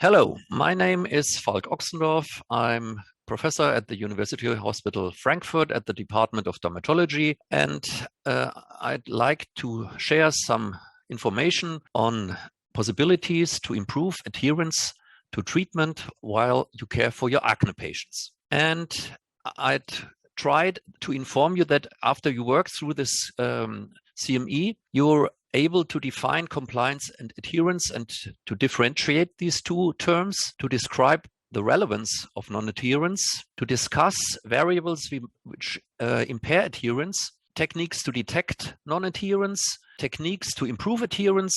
Hello, my name is Falk Ochsendorf. I'm professor at the University Hospital Frankfurt at the Department of Dermatology, and I'd like to share some information on possibilities to improve adherence to treatment while you care for your acne patients. And I'd tried to inform you that after you work through this CME, you're able to define compliance and adherence and to differentiate these two terms, to describe the relevance of non-adherence, to discuss variables which impair adherence, techniques to detect non-adherence, techniques to improve adherence,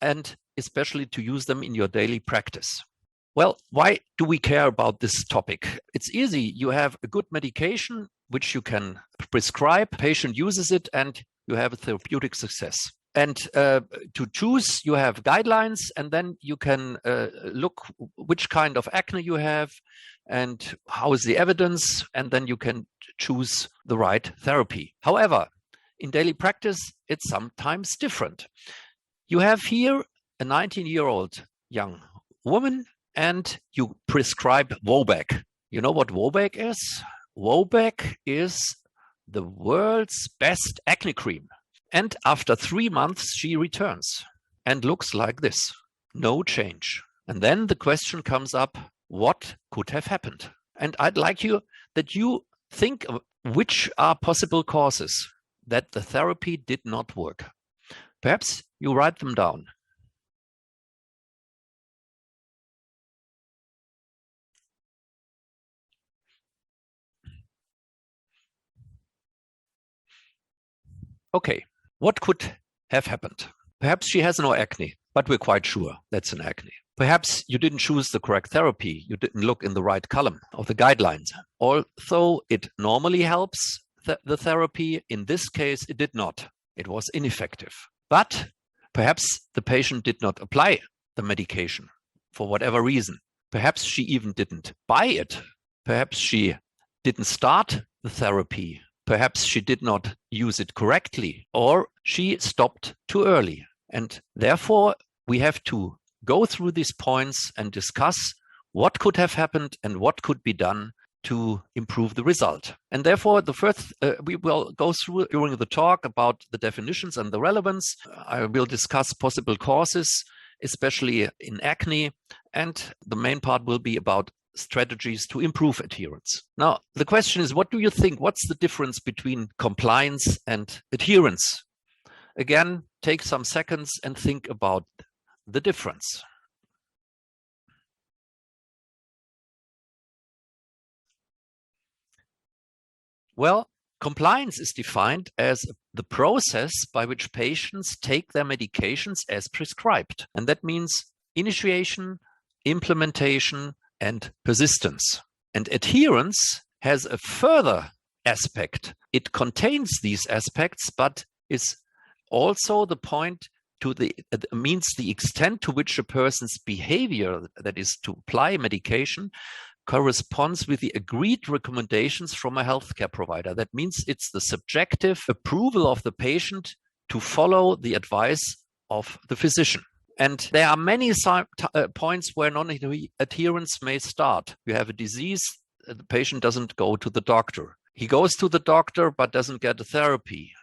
and especially to use them in your daily practice. Well, why do we care about this topic? It's easy. You have a good medication which you can prescribe, patient uses it, and you have a therapeutic success. And to choose, you have guidelines, and then you can look which kind of acne you have and how is the evidence, and then you can choose the right therapy. However, in daily practice, it's sometimes different. You have here a 19-year-old young woman, and you prescribe Wobac. You know what Wobac is? Wobac is the world's best acne cream. And after 3 months, she returns and looks like this, no change. And then the question comes up, what could have happened? And I'd like you that you think of which are possible causes that the therapy did not work. Perhaps you write them down. Okay. What could have happened? Perhaps she has no acne, but we're quite sure that's an acne. Perhaps you didn't choose the correct therapy. You didn't look in the right column of the guidelines. Although it normally helps the therapy, in this case, it did not. It was ineffective. But perhaps the patient did not apply the medication for whatever reason. Perhaps she even didn't buy it. Perhaps she didn't start the therapy. Perhaps she did not use it correctly, or she stopped too early. And therefore, we have to go through these points and discuss what could have happened and what could be done to improve the result. And therefore, the first, we will go through during the talk about the definitions and the relevance. I will discuss possible causes, especially in acne, and the main part will be about strategies to improve adherence. Now, the question is, what do you think? What's the difference between compliance and adherence? Again, take some seconds and think about the difference. Well, compliance is defined as the process by which patients take their medications as prescribed. And that means initiation, implementation, and persistence. And adherence has a further aspect. It contains these aspects, but is also the point to means the extent to which a person's behavior, that is to apply medication, corresponds with the agreed recommendations from a healthcare provider. That means it's the subjective approval of the patient to follow the advice of the physician. And there are many points where non-adherence may start. You have a disease, the patient doesn't go to the doctor. He goes to the doctor, but doesn't get a therapy.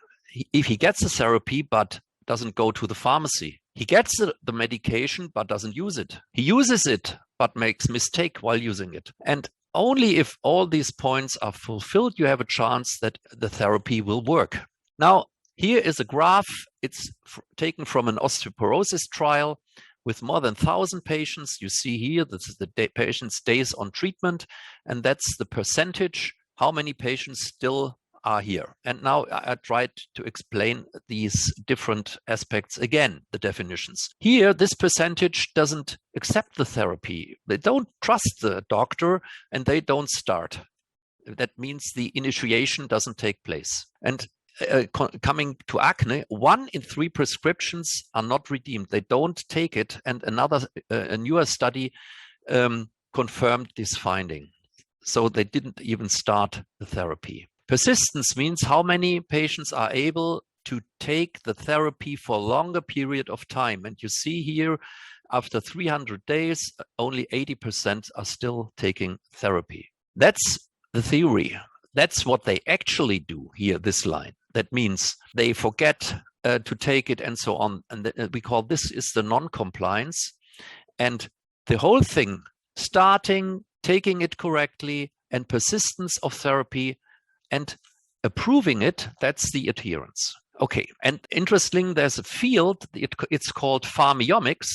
If he gets a therapy, but doesn't go to the pharmacy. He gets the medication, but doesn't use it. He uses it, but makes mistake while using it. And only if all these points are fulfilled, you have a chance that the therapy will work. Now, here is a graph. It's taken from an osteoporosis trial with more than 1,000 patients. You see here, this is the patient's days on treatment, and that's the percentage, how many patients still are here. And now I tried to explain these different aspects again, the definitions. Here, this percentage doesn't accept the therapy. They don't trust the doctor, and they don't start. That means the initiation doesn't take place. And coming to acne, 1 in 3 prescriptions are not redeemed. They don't take it. And a newer study confirmed this finding. So they didn't even start the therapy. Persistence means how many patients are able to take the therapy for a longer period of time. And you see here after 300 days, only 80% are still taking therapy. That's the theory. That's what they actually do here, this line. That means they forget to take it and so on. And we call this is the non-compliance. And the whole thing, starting, taking it correctly, and persistence of therapy and approving it, that's the adherence. Okay, and interesting, there's a field, it's called pharmacomics,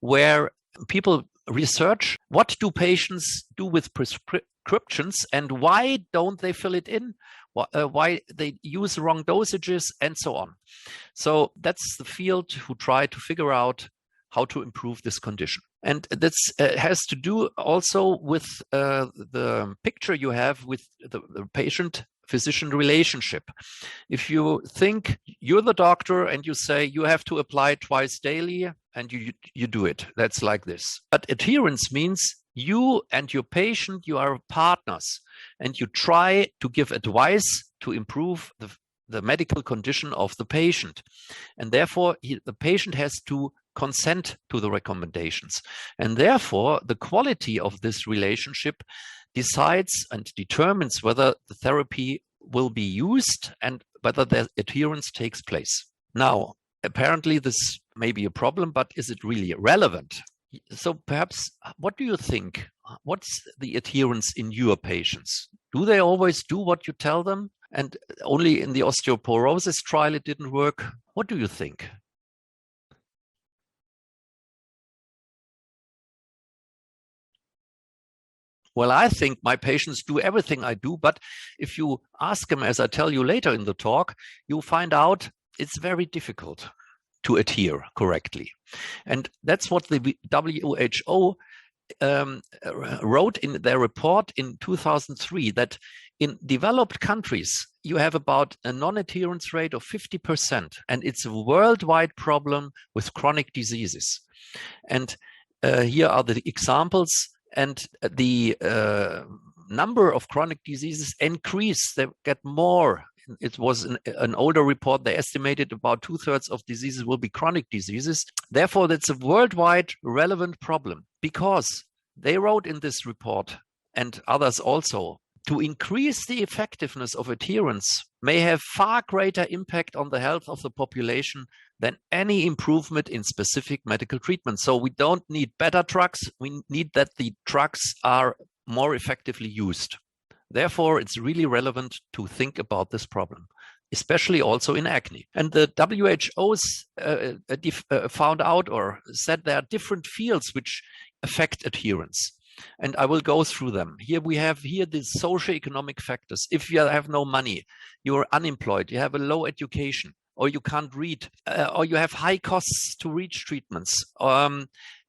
where people research what do patients do with prescriptions and why don't they fill it in, why they use the wrong dosages and so on. So that's the field who try to figure out how to improve this condition. And this has to do also with the picture you have with the patient-physician relationship. If you think you're the doctor and you say you have to apply twice daily and you do it, that's like this. But adherence means you and your patient, you are partners and you try to give advice to improve the medical condition of the patient. And therefore, the patient has to consent to the recommendations. And therefore, the quality of this relationship decides and determines whether the therapy will be used and whether the adherence takes place. Now, apparently this may be a problem, but is it really relevant? So perhaps, what do you think? What's the adherence in your patients? Do they always do what you tell them? And only in the osteoporosis trial it didn't work? What do you think? Well, I think my patients do everything I do, but if you ask them, as I tell you later in the talk, you'll find out it's very difficult to adhere correctly. And that's what the WHO wrote in their report in 2003, that in developed countries, you have about a non-adherence rate of 50%, and it's a worldwide problem with chronic diseases. And here are the examples. And the number of chronic diseases increase, they get more. It was an older report, they estimated about 2/3 of diseases will be chronic diseases. Therefore, that's a worldwide relevant problem, because they wrote in this report, and others also, to increase the effectiveness of adherence may have far greater impact on the health of the population than any improvement in specific medical treatment. So we don't need better drugs, we need that the drugs are more effectively used. Therefore, it's really relevant to think about this problem, especially also in acne. And the WHO's found out or said there are different fields which affect adherence. And I will go through them. Here we have the socioeconomic factors. If you have no money, you're unemployed, you have a low education, or you can't read, or you have high costs to reach treatments,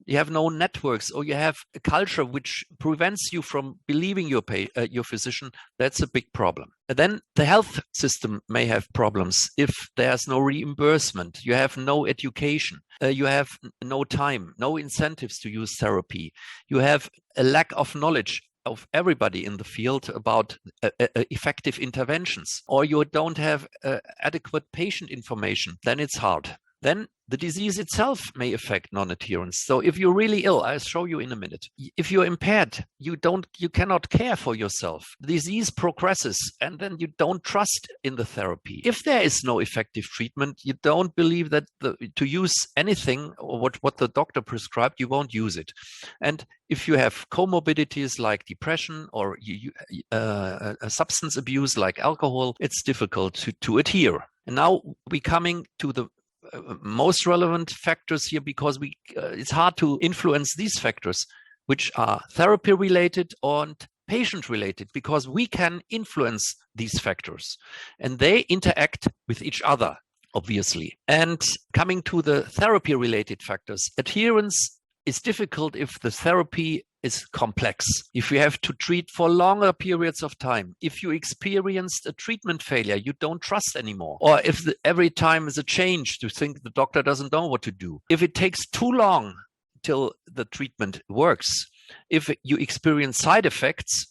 you have no networks, or you have a culture which prevents you from believing your physician, that's a big problem. And then the health system may have problems if there's no reimbursement, you have no education, you have no time, no incentives to use therapy, you have a lack of knowledge of everybody in the field about effective interventions, or you don't have adequate patient information, then it's hard. Then the disease itself may affect non-adherence. So if you're really ill, I'll show you in a minute. If you're impaired, you cannot care for yourself. The disease progresses, and then you don't trust in the therapy. If there is no effective treatment, you don't believe that to use anything or what the doctor prescribed, you won't use it. And if you have comorbidities like depression or substance abuse like alcohol, it's difficult to adhere. And now we're coming to the most relevant factors here, because it's hard to influence these factors, which are therapy related and patient related, because we can influence these factors and they interact with each other, obviously. And coming to the therapy related factors, adherence is difficult if the therapy is complex, if you have to treat for longer periods of time, if you experienced a treatment failure you don't trust anymore, or if every time is a change to think the doctor doesn't know what to do, if it takes too long till the treatment works, if you experience side effects,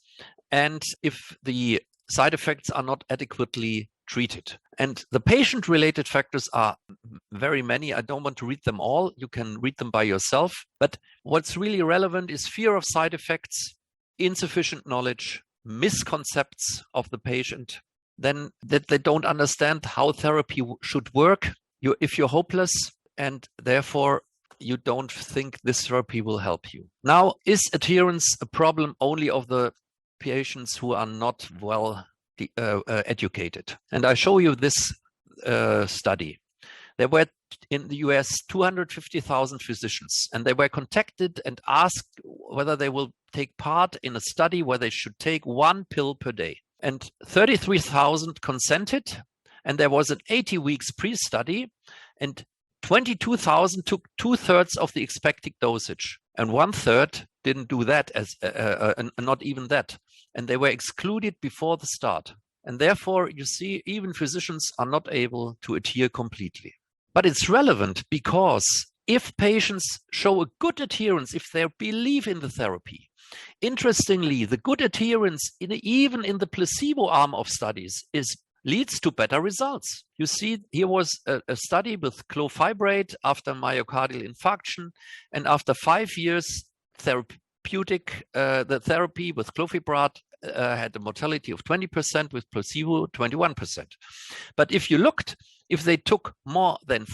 and if the side effects are not adequately treated. And the patient-related factors are very many. I don't want to read them all. You can read them by yourself. But what's really relevant is fear of side effects, insufficient knowledge, misconceptions of the patient, then that they don't understand how therapy should work. If you're hopeless and therefore you don't think this therapy will help you. Now, is adherence a problem only of the patients who are not well educated? And I show you this study. There were in the US 250,000 physicians, and they were contacted and asked whether they will take part in a study where they should take 1 pill per day. And 33,000 consented, and there was an 80 weeks pre-study, and 22,000 took 2/3 of the expected dosage, and 1/3 didn't do that, not even that. And they were excluded before the start. And therefore, you see, even physicians are not able to adhere completely. But it's relevant because if patients show a good adherence, if they believe in the therapy, interestingly, the good adherence even in the placebo arm of studies leads to better results. You see, here was a study with clofibrate after myocardial infarction, and after 5 years, the therapy with clofibrat had a mortality of 20%, with placebo 21%. But if you looked, if they took more than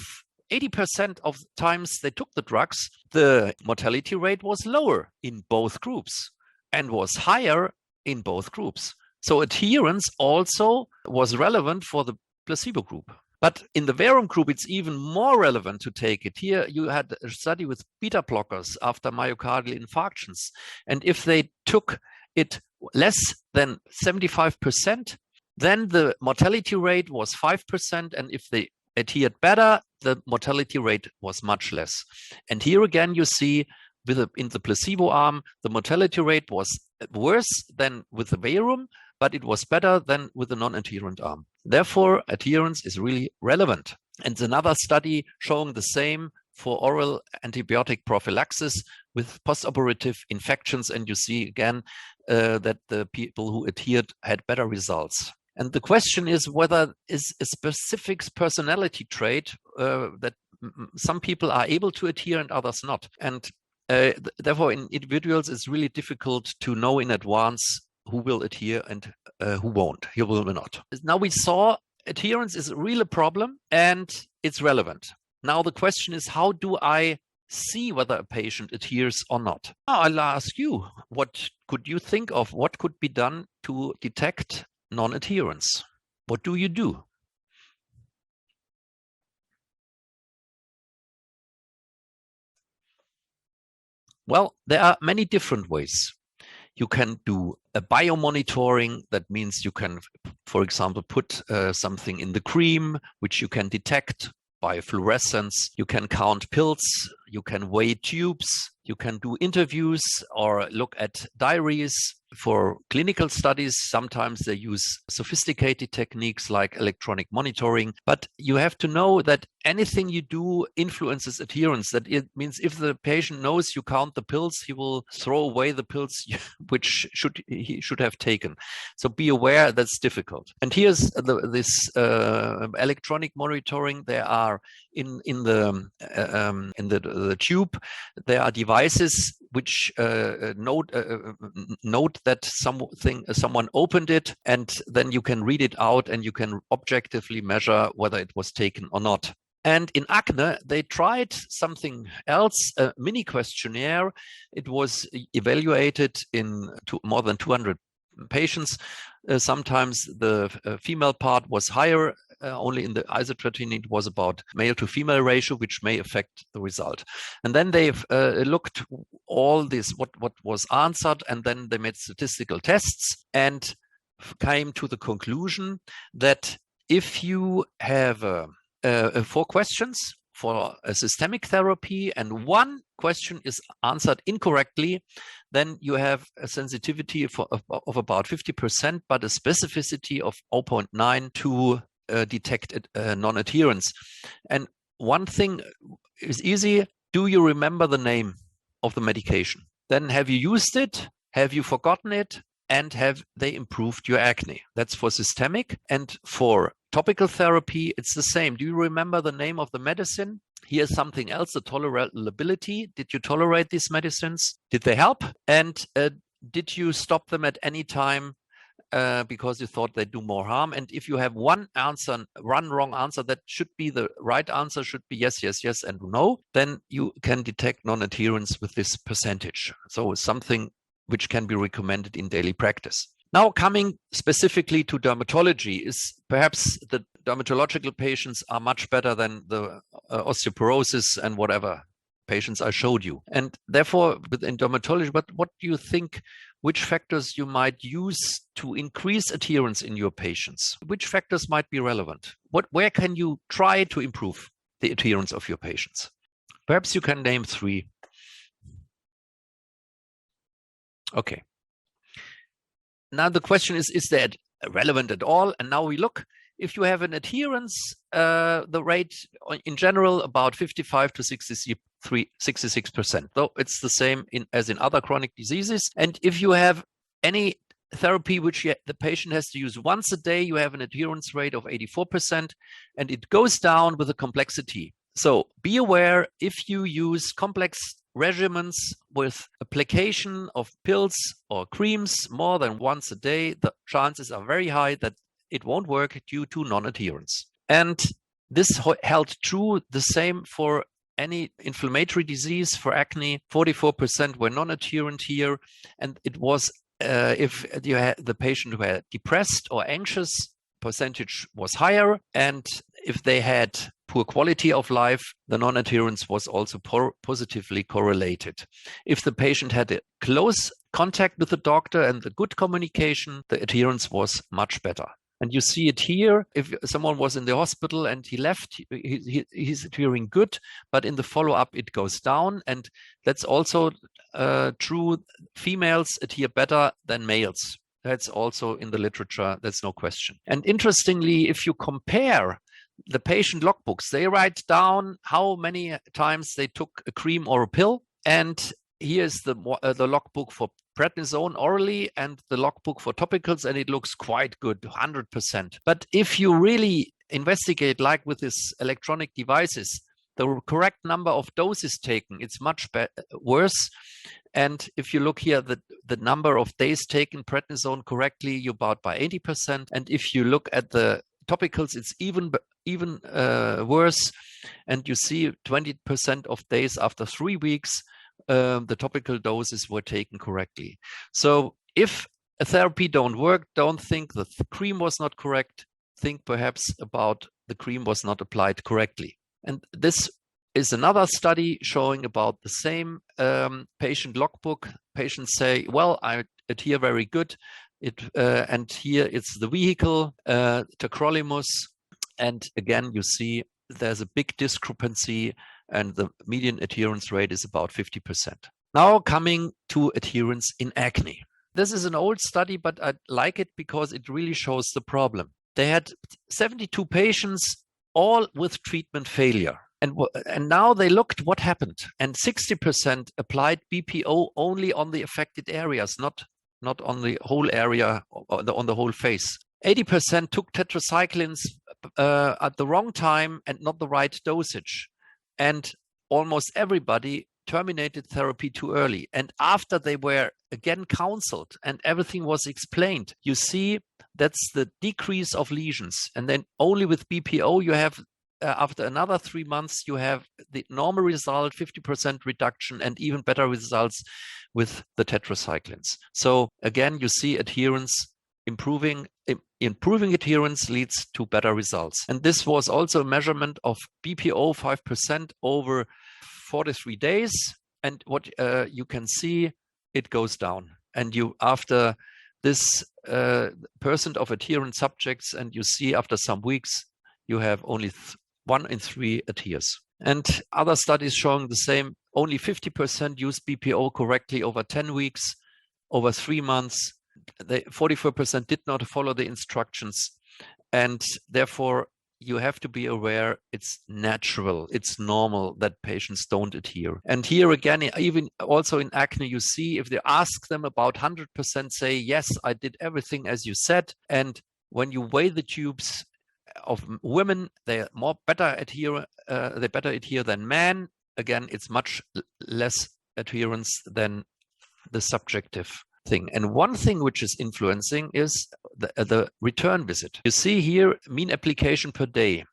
80% of the times they took the drugs, the mortality rate was lower in both groups and was higher in both groups. So adherence also was relevant for the placebo group. But in the Verum group, it's even more relevant to take it. Here you had a study with beta blockers after myocardial infarctions. And if they took it less than 75%, then the mortality rate was 5%. And if they adhered better, the mortality rate was much less. And here again, you see in the placebo arm, the mortality rate was worse than with the Verum, but it was better than with the non-adherent arm. Therefore, adherence is really relevant. And another study showing the same for oral antibiotic prophylaxis with postoperative infections. And you see again that the people who adhered had better results. And the question is whether is a specific personality trait that some people are able to adhere and others not. And therefore, in individuals, it's really difficult to know in advance who will adhere and who won't, who will not. Now we saw adherence is really a problem and it's relevant. Now the question is, how do I see whether a patient adheres or not? Now I'll ask you, what could you think of? What could be done to detect non-adherence? What do you do? Well, there are many different ways. You can do a biomonitoring. That means you can, for example, put something in the cream, which you can detect by fluorescence. You can count pills. You can weigh tubes. You can do interviews or look at diaries. For clinical studies, sometimes they use sophisticated techniques like electronic monitoring, but you have to know that anything you do influences adherence. That it means if the patient knows you count the pills, he will throw away the pills which he should have taken. So be aware that's difficult. And here's this electronic monitoring. There are in the tube, there are devices which note that someone opened it, and then you can read it out and you can objectively measure whether it was taken or not. And in Acne, they tried something else, a mini questionnaire. It was evaluated in more than 200 patients. Sometimes the female part was higher. Only in the isotretinoin it was about male to female ratio, which may affect the result. And then they've looked all this, what was answered, and then they made statistical tests and came to the conclusion that if you have 4 questions for a systemic therapy and 1 question is answered incorrectly, then you have a sensitivity of about 50%, but a specificity of 0.9 to detect non-adherence. And one thing is easy. Do you remember the name of the medication? Then have you used it? Have you forgotten it? and have they improved your acne? That's for systemic. And for topical therapy, it's the same. Do you remember the name of the medicine? Here's something else, the tolerability. Did you tolerate these medicines? Did they help? And did you stop them at any time because you thought they do more harm? And if you have one wrong answer, that should be the right answer, should be yes, yes, yes, and no, then you can detect non-adherence with this percentage. So something which can be recommended in daily practice. Now, coming specifically to dermatology, is perhaps the dermatological patients are much better than the osteoporosis and whatever patients I showed you. And therefore, within dermatology, but what do you think, which factors you might use to increase adherence in your patients? Which factors might be relevant? Where can you try to improve the adherence of your patients? Perhaps you can name 3. Okay. Now the question is that relevant at all? And now we look, if you have an adherence, the rate in general about 55 to 66%. Though it's the same as in other chronic diseases. And if you have any therapy which the patient has to use once a day, you have an adherence rate of 84%, and it goes down with the complexity. So be aware, if you use complex regimens with application of pills or creams more than once a day, the chances are very high that it won't work due to non-adherence. And this held true the same for any inflammatory disease. For acne, 44% were non-adherent here. And it was if you had the patient who had depressed or anxious, percentage was higher. And if they had poor quality of life, the non-adherence was also positively correlated. If the patient had a close contact with the doctor and the good communication, the adherence was much better. And you see it here. If someone was in the hospital and he left, he's adhering good, but in the follow-up it goes down. And that's also true. Females adhere better than males. That's also in the literature. That's no question. And interestingly, if you compare the patient logbooks, they write down how many times they took a cream or a pill. And here's the logbook for prednisone orally and the logbook for topicals, and it looks quite good, 100%. But if you really investigate, like with these electronic devices, the correct number of doses taken, it's much worse. And if you look here, the number of days taken prednisone correctly, you're about by 80%. And if you look at the topicals, it's even worse. And you see 20% of days after 3 weeks, the topical doses were taken correctly. So if a therapy don't work, don't think the cream was not correct. Think perhaps about the cream was not applied correctly. And this is another study showing about the same patient logbook. Patients say, well, I adhere very good. And here it's the vehicle, tacrolimus. And again, you see there's a big discrepancy, and the median adherence rate is about 50%. Now coming to adherence in acne. This is an old study, but I like it because it really shows the problem. They had 72 patients, all with treatment failure. And now they looked what happened. And 60% applied BPO only on the affected areas, not on the whole area, on the whole face. 80% took tetracyclines at the wrong time and not the right dosage. And almost everybody terminated therapy too early. And after they were again counseled and everything was explained, you see that's the decrease of lesions. And then only with BPO, you have, after another 3 months, you have the normal result, 50% reduction, and even better results with the tetracyclines. So again, you see adherence improving adherence leads to better results. And this was also a measurement of BPO 5% over 43 days. And what you can see, it goes down. And you, after this percent of adherent subjects, and you see after some weeks, you have only 1 in 3 adheres. And other studies showing the same, only 50% use BPO correctly over 10 weeks, over 3 months. 44% did not follow the instructions. And therefore, you have to be aware it's natural, it's normal that patients don't adhere. And here again, even also in acne, you see if they ask them about 100% say, yes, I did everything as you said. And when you weigh the tubes of women, they better adhere than men. Again, it's much less adherence than the subjective thing. And one thing which is influencing is the return visit. You see here mean application per day,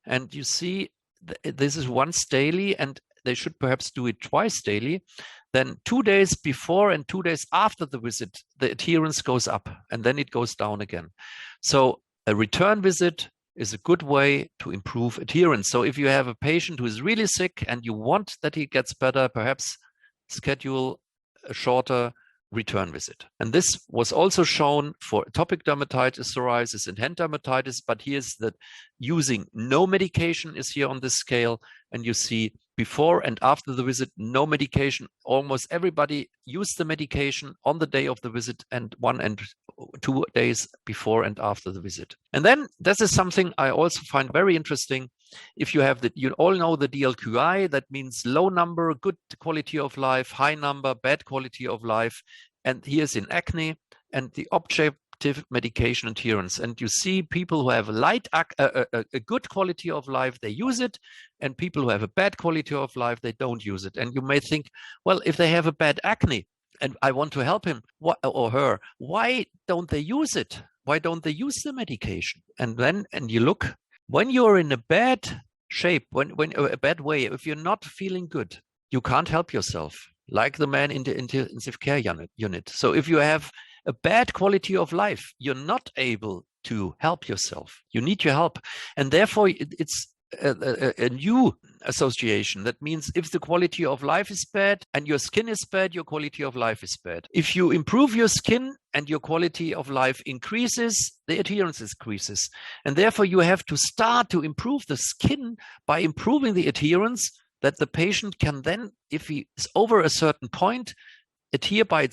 and you see this is once daily, and they should perhaps do it twice daily. Then 2 days before and 2 days after the visit, the adherence goes up, and then it goes down again. So a return visit is a good way to improve adherence. So if you have a patient who is really sick and you want that he gets better, perhaps schedule a shorter return visit. And this was also shown for atopic dermatitis, psoriasis, and hand dermatitis. But here's that using no medication is here on this scale. And you see before and after the visit, no medication. Almost everybody used the medication on the day of the visit and 1 and 2 days before and after the visit. And then this is something I also find very interesting. If you have you all know the DLQI, that means low number, good quality of life, high number, bad quality of life. And here's in acne and the objective medication adherence. And you see people who have a good quality of life, they use it. And people who have a bad quality of life, they don't use it. And you may think, well, if they have a bad acne and I want to help him or her, why don't they use it? Why don't they use the medication? And you look, when you're in a bad shape, when a bad way, if you're not feeling good, you can't help yourself, like the man in the intensive care unit. So if you have a bad quality of life, you're not able to help yourself. You need your help. And therefore, it's a new association. That means if the quality of life is bad and your skin is bad, your quality of life is bad. If you improve your skin and your quality of life increases, the adherence increases. And therefore, you have to start to improve the skin by improving the adherence, that the patient can then, if he is over a certain point, adhere by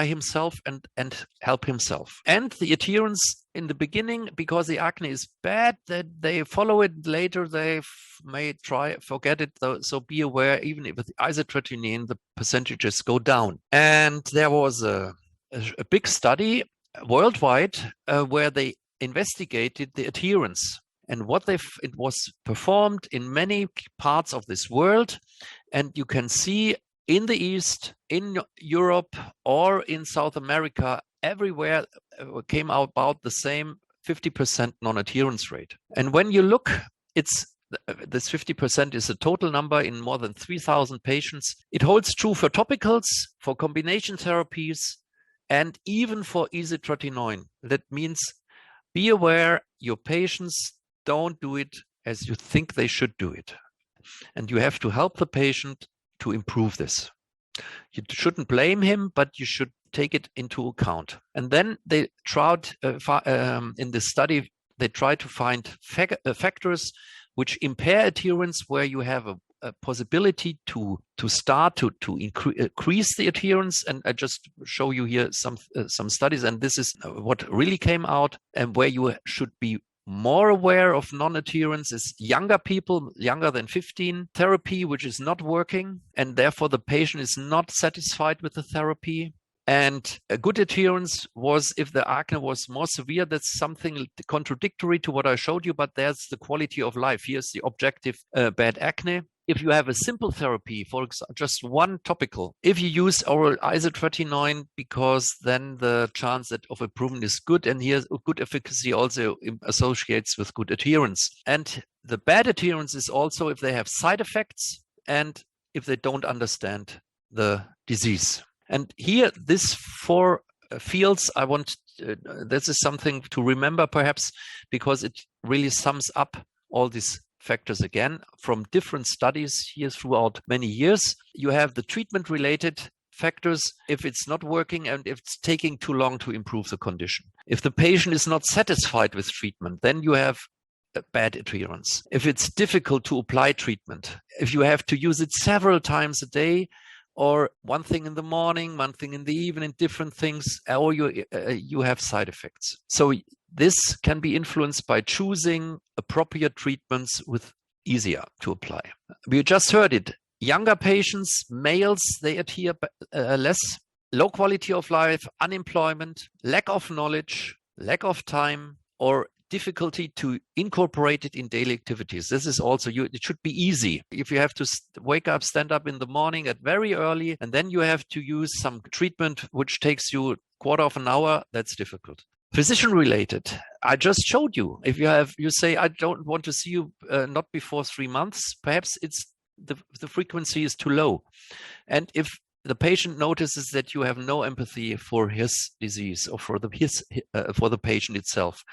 himself and help himself. And the adherence in the beginning, because the acne is bad, that they follow it later, they may forget it. So be aware, even if with isotretinoin, the percentages go down. And there was a big study worldwide where they investigated the adherence. And it was performed in many parts of this world. And you can see in the East, in Europe, or in South America, everywhere came out about the same 50% non-adherence rate. And when you look, this 50% is a total number in more than 3,000 patients. It holds true for topicals, for combination therapies, and even for isotretinoin. That means be aware your patients don't do it as you think they should do it. And you have to help the patient to improve this. You shouldn't blame him, but you should take it into account. And then they tried, in this study, they tried to find factors which impair adherence, where you have a possibility to start to increase the adherence. And I just show you here some studies, and this is what really came out. And where you should be more aware of non-adherence is younger people, younger than 15, therapy which is not working, and therefore the patient is not satisfied with the therapy. And a good adherence was if the acne was more severe. That's something contradictory to what I showed you, but there's the quality of life. Here's the objective bad acne. If you have a simple therapy, for example, just one topical, if you use oral isotretinoin, because then the chance of improvement is good, and here good efficacy also associates with good adherence. And the bad adherence is also if they have side effects and if they don't understand the disease. And here, this 4 fields, this is something to remember perhaps, because it really sums up all these factors again from different studies here throughout many years. You have the treatment-related factors, if it's not working and if it's taking too long to improve the condition. If the patient is not satisfied with treatment, then you have a bad adherence. If it's difficult to apply treatment, if you have to use it several times a day, or one thing in the morning, one thing in the evening, different things, or you have side effects. So this can be influenced by choosing appropriate treatments with easier to apply. We just heard it. Younger patients, males, they adhere less. Low quality of life, unemployment, lack of knowledge, lack of time, or difficulty to incorporate it in daily activities. This is also, it should be easy. If you have to wake up, stand up in the morning at very early, and then you have to use some treatment which takes you a quarter of an hour, that's difficult. Physician related. I just showed you. If you say, I don't want to see you not before 3 months, perhaps it's the frequency is too low. And if the patient notices that you have no empathy for his disease or for the patient itself,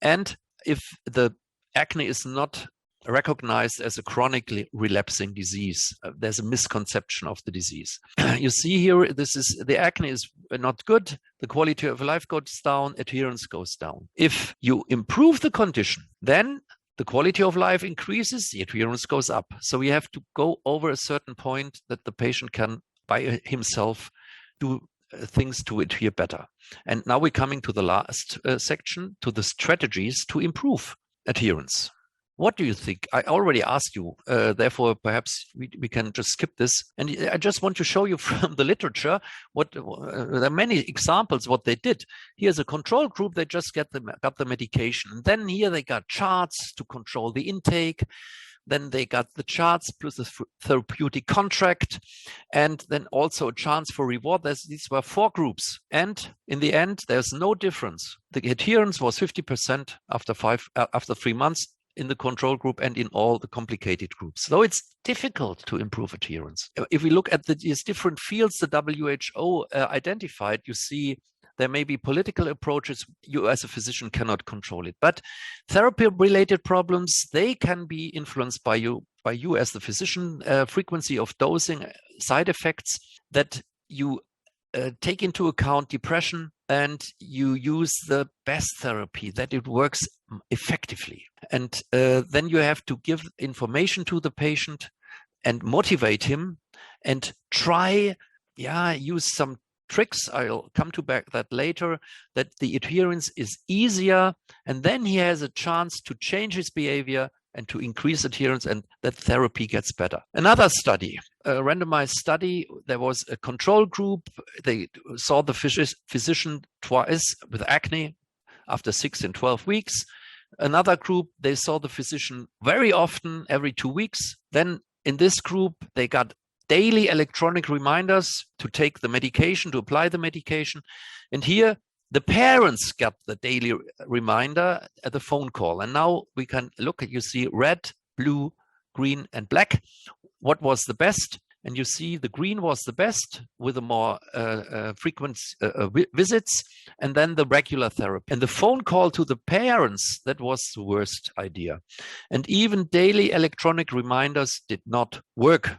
and if the acne is not recognized as a chronically relapsing disease, there's a misconception of the disease. You see here, the acne is not good, the quality of life goes down, adherence goes down. If you improve the condition, then the quality of life increases, the adherence goes up. So we have to go over a certain point that the patient can by himself do things to adhere better. And now we're coming to the last section, to the strategies to improve adherence. What do you think? I already asked you, therefore perhaps we can just skip this. And I just want to show you from the literature there are many examples what they did. Here's a control group, they just got the medication. And then here they got charts to control the intake. Then they got the charts plus the therapeutic contract, and then also a chance for reward. These were 4 groups. And in the end, there's no difference. The adherence was 50% after 3 months in the control group and in all the complicated groups. So it's difficult to improve adherence. If we look at these different fields the WHO identified, you see there may be political approaches. You as a physician cannot control it. But therapy-related problems, they can be influenced by you as the physician, frequency of dosing, side effects, that you take into account depression, and you use the best therapy, that it works effectively. And then you have to give information to the patient and motivate him and use some tricks. I'll come to that later, that the adherence is easier, and then he has a chance to change his behavior and to increase adherence, and that therapy gets better. Another study, a randomized study, there was a control group. They saw the physician twice with acne after 6 and 12 weeks. Another group, they saw the physician very often, every 2 weeks. Then in this group, they got daily electronic reminders to take the medication, to apply the medication. And here, the parents got the daily reminder at the phone call. And now we can look at, you see red, blue, green, and black. What was the best? And you see the green was the best with the more frequent visits, and then the regular therapy. And the phone call to the parents, that was the worst idea. And even daily electronic reminders did not work.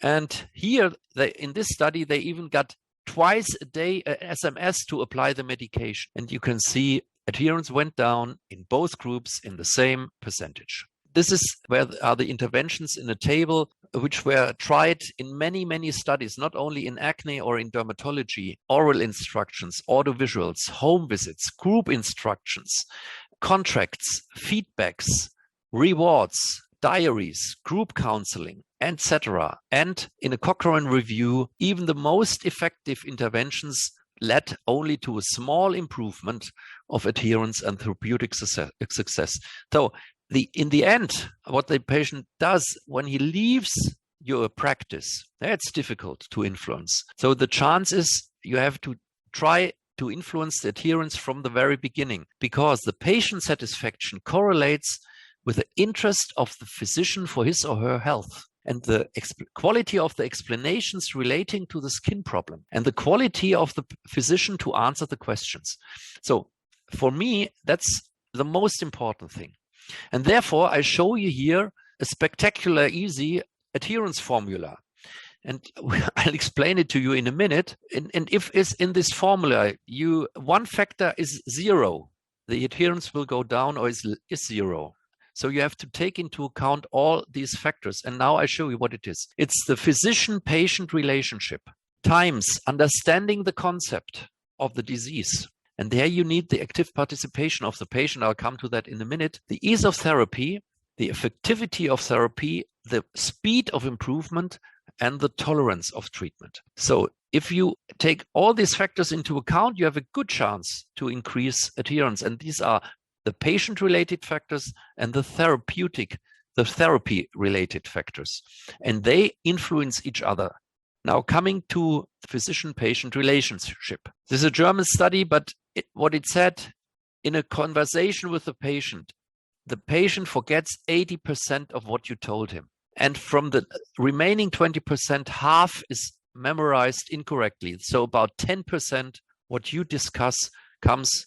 And here, in this study, they even got twice a day SMS to apply the medication. And you can see adherence went down in both groups in the same percentage. This is where are the interventions in a table which were tried in many, many studies, not only in acne or in dermatology: oral instructions, audiovisuals, home visits, group instructions, contracts, feedbacks, rewards, diaries, group counseling, etc. And in a Cochrane review, even the most effective interventions led only to a small improvement of adherence and therapeutic success. So in the end, what the patient does when he leaves your practice, that's difficult to influence. So the chance is you have to try to influence the adherence from the very beginning, because the patient satisfaction correlates with the interest of the physician for his or her health, and the quality of the explanations relating to the skin problem, and the quality of the physician to answer the questions. So for me, that's the most important thing. And therefore, I show you here a spectacular, easy adherence formula. And I'll explain it to you in a minute. And if it's in this formula, one factor is 0, the adherence will go down or is 0. So you have to take into account all these factors. And now I show you what it is. It's the physician-patient relationship times understanding the concept of the disease And there you need the active participation of the patient. I'll come to that in a minute. The ease of therapy, the effectivity of therapy, the speed of improvement, and the tolerance of treatment. So if you take all these factors into account, you have a good chance to increase adherence. And these are the patient-related factors and the therapy-related factors. And they influence each other. Now, coming to physician-patient relationship. This is a German study, but what it said, in a conversation with the patient forgets 80% of what you told him. And from the remaining 20%, half is memorized incorrectly. So about 10% what you discuss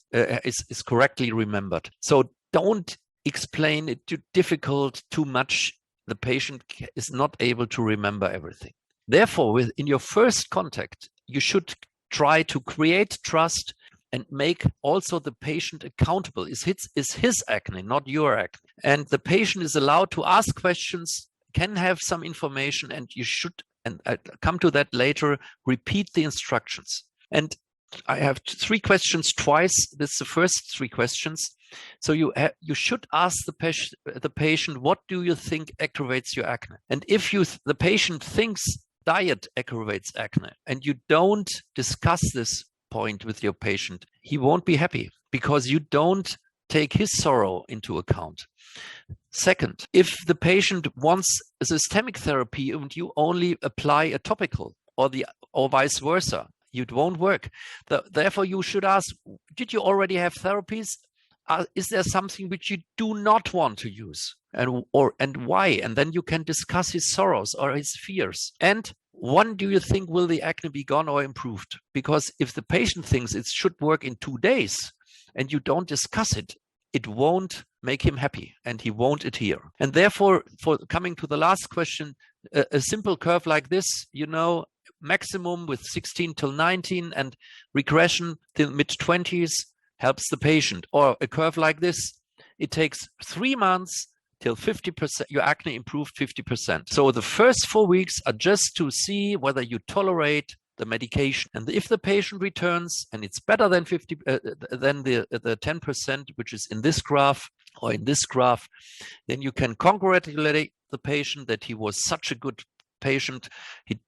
is correctly remembered. So don't explain it too difficult, too much. The patient is not able to remember everything. Therefore, in your first contact, you should try to create trust and make also the patient accountable. Is his acne, not your acne. And the patient is allowed to ask questions, can have some information, and you should, and I'll come to that later, repeat the instructions. And I have 3 questions twice. This is the first 3 questions. So you should ask the patient, what do you think aggravates your acne? And if the patient thinks diet aggravates acne, and you don't discuss this point with your patient, he won't be happy because you don't take his sorrow into account. Second, if the patient wants a systemic therapy and you only apply a topical, or vice versa, it won't work. Therefore, you should ask, did you already have therapies? Is there something which you do not want to use, and why? And then you can discuss his sorrows or his fears. And when do you think will the acne be gone or improved? Because if the patient thinks it should work in 2 days and you don't discuss it, it won't make him happy and he won't adhere. And therefore, for coming to the last question, a simple curve like this, maximum with 16 till 19 and regression till mid-20s helps the patient. Or a curve like this, it takes 3 months till 50%, your acne improved 50%. So the first 4 weeks are just to see whether you tolerate the medication. And if the patient returns and it's better than than the 10%, which is in this graph or in this graph, then you can congratulate the patient that he was such a good patient. He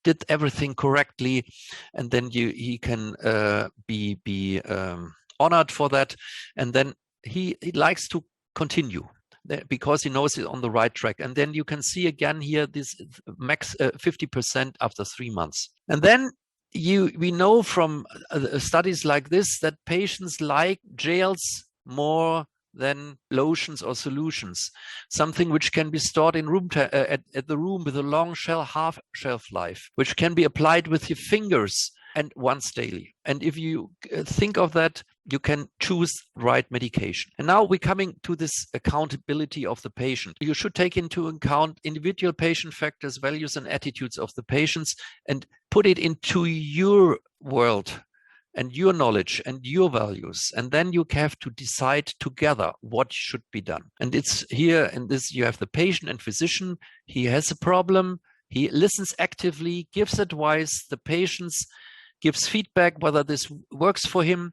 did everything correctly, and then he can be honored for that. And then he likes to continue because he knows it's on the right track. And then you can see again here this max 50% after 3 months. And then we know from studies like this that patients like gels more than lotions or solutions, something which can be stored in at the room with a long half shelf life, which can be applied with your fingers and once daily. And if you think of that, you can choose the right medication. And now we're coming to this accountability of the patient. You should take into account individual patient factors, values, and attitudes of the patients and put it into your world and your knowledge and your values. And then you have to decide together what should be done. And it's here in this, you have the patient and physician. He has a problem. He listens actively, gives advice. The patient gives feedback whether this works for him.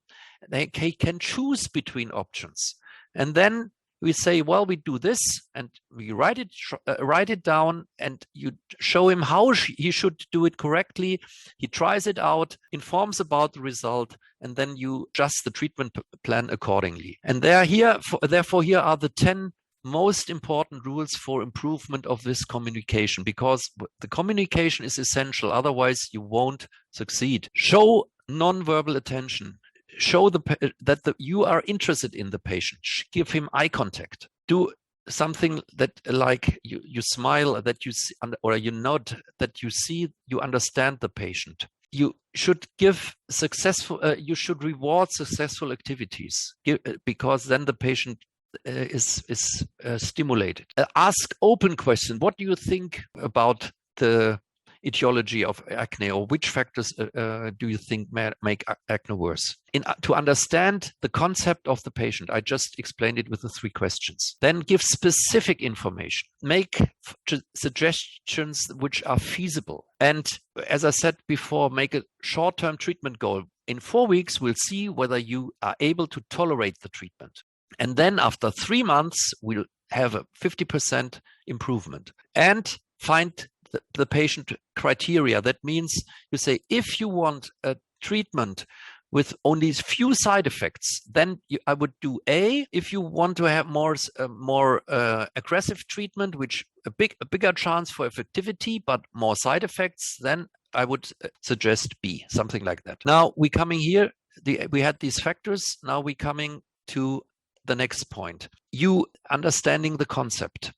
He can choose between options. And then we say, well, we do this, and we write it down, and you show him how he should do it correctly. He tries it out, informs about the result, and then you adjust the treatment plan accordingly. And therefore, here are the 10 most important rules for improvement of this communication, because the communication is essential. Otherwise, you won't succeed. Show non-verbal attention. Show that you are interested in the patient. Give him eye contact. Do something that like you smile, that you see, or you nod, that you understand the patient. You should give you should reward successful activities, because then the patient is stimulated. Ask open questions. What do you think about the etiology of acne, or which factors do you think make acne worse? To understand the concept of the patient, I just explained it with the 3 questions. Then give specific information, make suggestions which are feasible. And as I said before, make a short-term treatment goal. In 4 weeks, we'll see whether you are able to tolerate the treatment. And then after 3 months, we'll have a 50% improvement. And find the patient criteria. That means you say, if you want a treatment with only few side effects, then I would do A. If you want to have more aggressive treatment, which a bigger chance for effectivity, but more side effects, then I would suggest B, something like that. Now we coming here, we had these factors. Now we coming to the next point. You understanding the concept.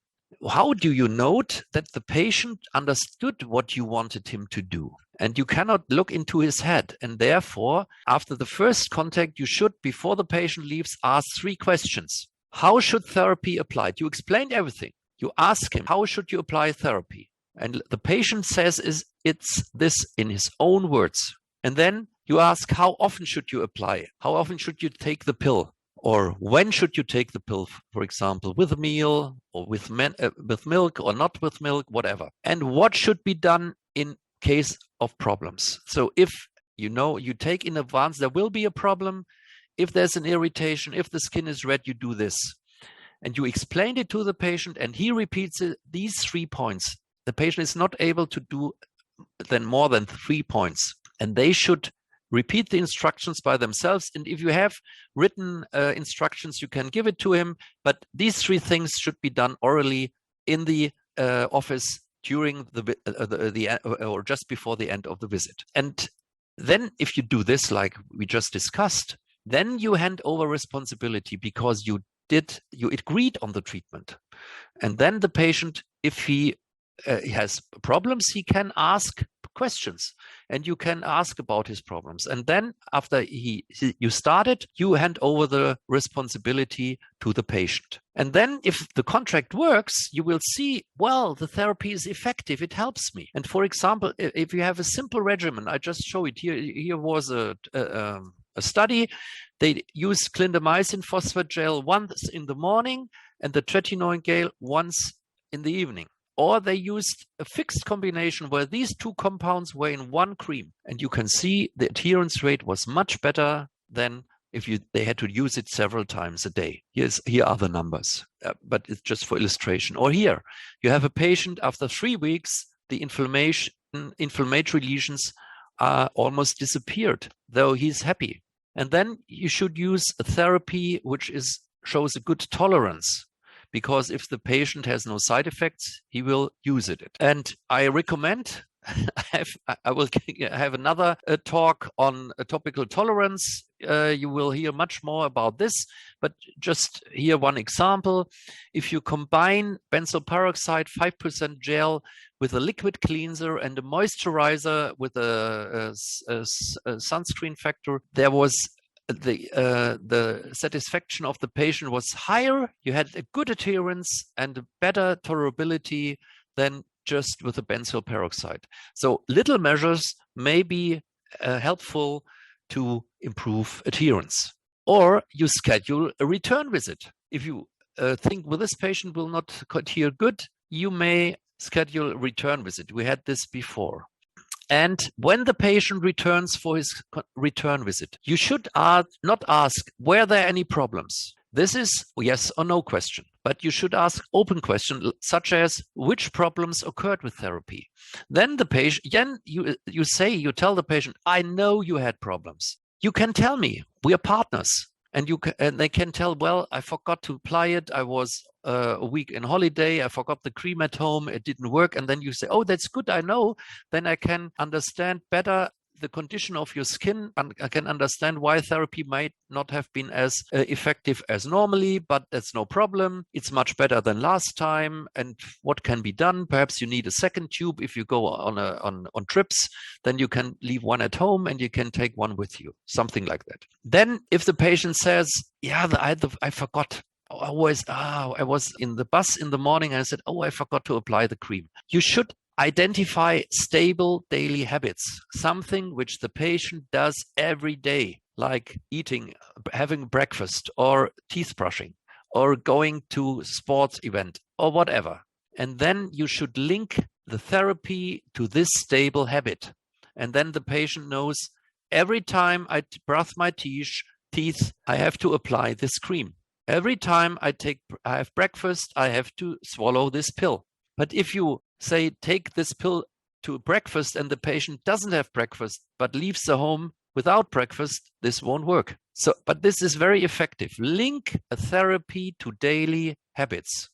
How do you note that the patient understood what you wanted him to do? And you cannot look into his head. And therefore, after the first contact, you should, before the patient leaves, ask 3 questions. How should therapy applied? You explained everything. You ask him, how should you apply therapy? And the patient says it's this in his own words. And then you ask, how often should you apply? How often should you take the pill? Or when should you take the pill, for example, with a meal or with milk or not with milk, whatever. And what should be done in case of problems. So if you know, you take in advance, there will be a problem. If there's an irritation, if the skin is red, you do this. And you explain it to the patient and he repeats it, these 3 points. The patient is not able to do then more than 3 points. And they should repeat the instructions by themselves. And if you have written instructions, you can give it to him. But these 3 things should be done orally in the office during or just before the end of the visit. And then if you do this, like we just discussed, then you hand over responsibility because you agreed on the treatment. And then the patient, if he has problems, he can ask questions and you can ask about his problems. And then after you started, you hand over the responsibility to the patient. And then if the contract works, you will see, well, the therapy is effective. It helps me. And for example, if you have a simple regimen, I just show it here. Here was a study. They used clindamycin phosphate gel once in the morning and the tretinoin gel once in the evening. Or they used a fixed combination where these 2 compounds were in 1 cream. And you can see the adherence rate was much better than if they had to use it several times a day. Here are the numbers, but it's just for illustration. Or here, you have a patient after 3 weeks, the inflammatory lesions are almost disappeared, though he's happy. And then you should use a therapy which shows a good tolerance. Because if the patient has no side effects, he will use it. And I recommend, I will have another talk on topical tolerance. You will hear much more about this, but just here one example. If you combine benzoyl peroxide 5% gel with a liquid cleanser and a moisturizer with a sunscreen factor, there was the satisfaction of the patient was higher. You had a good adherence and a better tolerability than just with the benzoyl peroxide. So little measures may be helpful to improve adherence. Or you schedule a return visit. If you think, well, this patient will not adhere good, you may schedule a return visit. We had this before. And when the patient returns for his return visit, you should not ask, were there any problems? This is a yes or no question, but you should ask open questions such as, which problems occurred with therapy? Then the patient, you tell the patient, I know you had problems. You can tell me, we are partners. And they can tell, well, I forgot to apply it. I was a week in holiday. I forgot the cream at home. It didn't work. And then you say, oh, that's good. I know. Then I can understand better the condition of your skin. And I can understand why therapy might not have been as effective as normally, but that's no problem. It's much better than last time. And what can be done? Perhaps you need a second tube if you go on trips. Then you can leave one at home and you can take one with you, something like that. Then if the patient says, yeah, I forgot. I was in the bus in the morning and I said, oh, I forgot to apply the cream. You should Identify stable daily habits, something which the patient does every day, like eating, having breakfast, or teeth brushing, or going to a sports event, or whatever. And then you should link the therapy to this stable habit. And then the patient knows every time I brush my teeth, I have to apply this cream. Every time I have breakfast, I have to swallow this pill. But if you say, take this pill to breakfast and the patient doesn't have breakfast, but leaves the home without breakfast, this won't work. But this is very effective. Link a therapy to daily habits.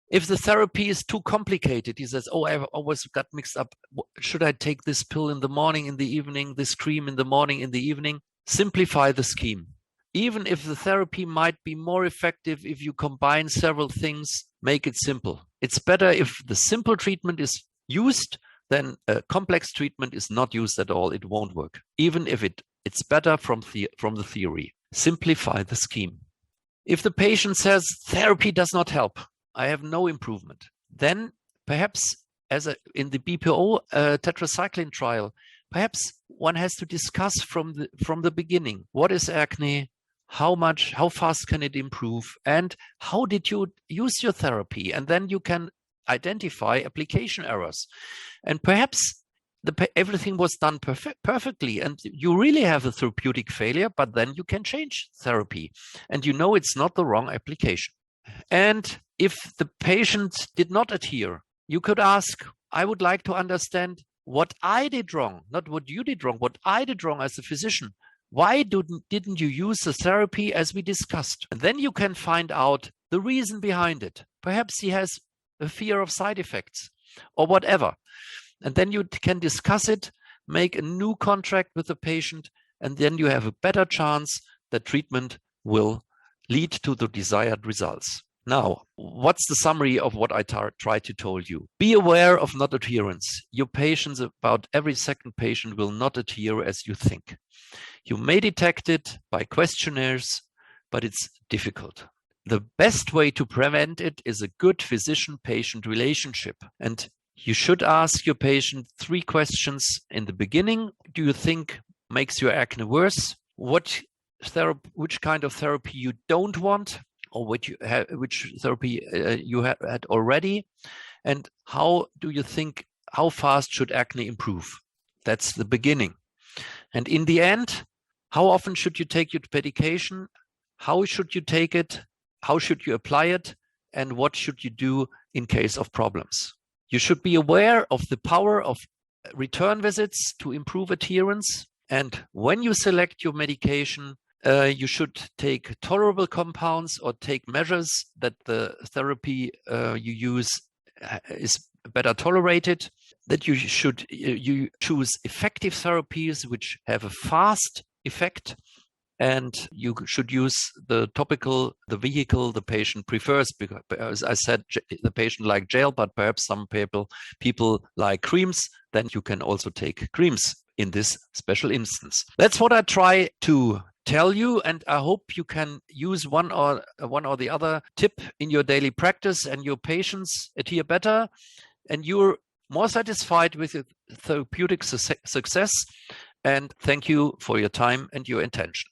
If the therapy is too complicated, he says, oh, I've always got mixed up. Should I take this pill in the morning, in the evening, this cream in the morning, in the evening? Simplify the scheme. Even if the therapy might be more effective if you combine several things, make it simple. It's better if the simple treatment is used than a complex treatment is not used at all. It won't work. Even if it's better from the theory. Simplify the scheme. If the patient says therapy does not help, I have no improvement, then perhaps in the BPO tetracycline trial, perhaps one has to discuss from the beginning, what is acne, how fast can it improve, and how did you use your therapy? And then you can identify application errors. And perhaps everything was done perfectly, and you really have a therapeutic failure, but then you can change therapy. And you know it's not the wrong application. And if the patient did not adhere, you could ask, I would like to understand what I did wrong, not what you did wrong, what I did wrong as a physician. Why didn't you use the therapy as we discussed? And then you can find out the reason behind it. Perhaps he has a fear of side effects or whatever. And then you can discuss it, make a new contract with the patient, and then you have a better chance that treatment will lead to the desired results. Now, what's the summary of what I tried to tell you? Be aware of not adherence. Your patients, about every second patient, will not adhere as you think. You may detect it by questionnaires, but it's difficult. The best way to prevent it is a good physician-patient relationship. And you should ask your patient 3 questions in the beginning. Do you think makes your acne worse? Which kind of therapy you don't want, or which therapy you had already, and how do you think, how fast should acne improve? That's the beginning. And in the end, how often should you take your medication? How should you take it? How should you apply it? And what should you do in case of problems? You should be aware of the power of return visits to improve adherence. And when you select your medication, you should take tolerable compounds or take measures that the therapy you use is better tolerated, that you choose effective therapies which have a fast effect, and you should use the vehicle the patient prefers, because as I said, the patient like gel, but perhaps some people like creams. Then you can also take creams in this special instance. That's what I try to tell you, and I hope you can use one or the other tip in your daily practice, and your patients adhere better, and you're more satisfied with your therapeutic success. And thank you for your time and your attention.